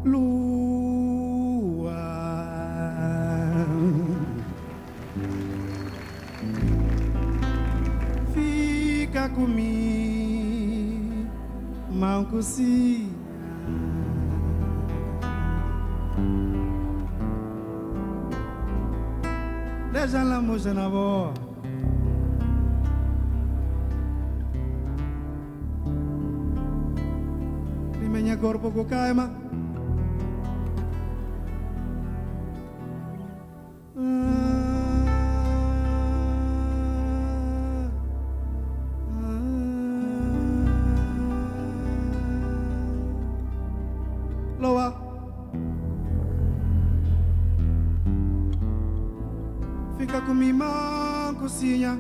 lua fica comigo, mal cozinha. Deixa la moça na boa. Minha corpo com caima. Loa. Fica com minha mão, cozinha.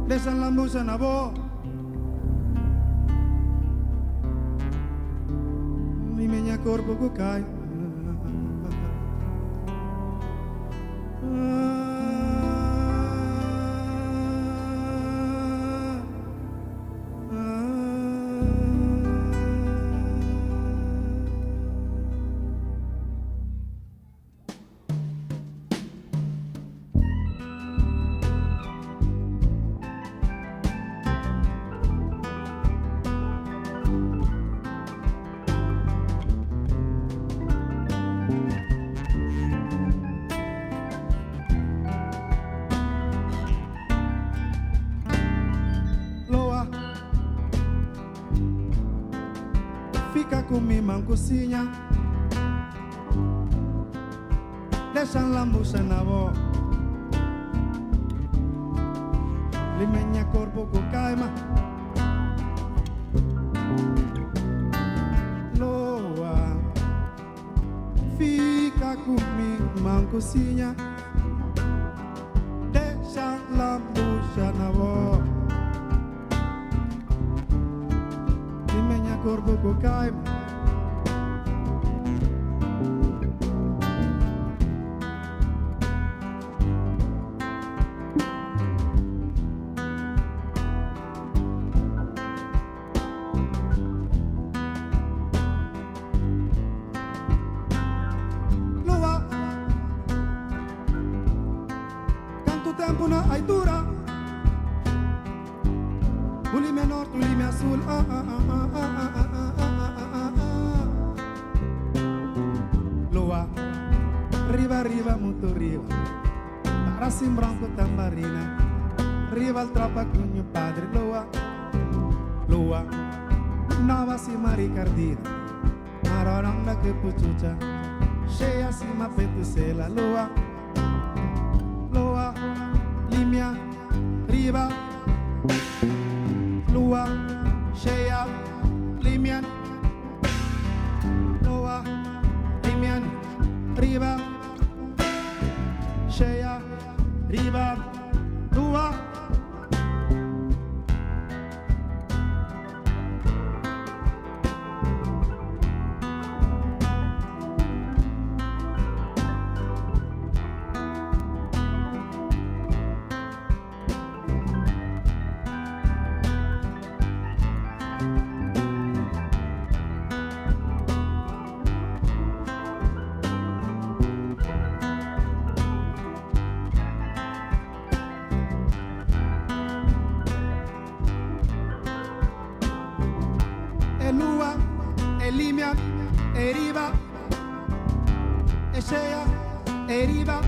Deixa la moça na boa. Minha corpo que cai. Fica com minha mão cozinha. Deixa la moça na boa. Li minha corpo com caima. Loa. Fica com minha mão cozinha. Deixa la moça na boa. Corpo com caima. Lua, quanto tempo na altura? Ulime norte, ulime sul. Lua, riva, riva, molto riva. Para branco tambarina. Riva al trappa con mio padre. Lua, lua, nova si maricardina. Maroranda che pucciuccia. Scea si ma petusela. Lua, lua, limia, riva. Lua, scea, limian. Lua, limian, riva. Scea, riva, lua. Lua, limia, riva, scea, riva,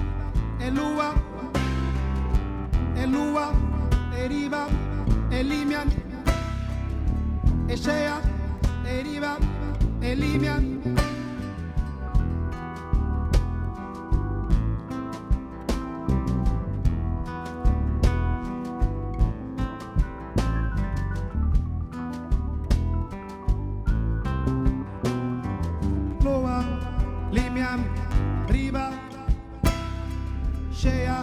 lua, lua, riva, limia, scea, riva, limia. Limiam, riva, scea,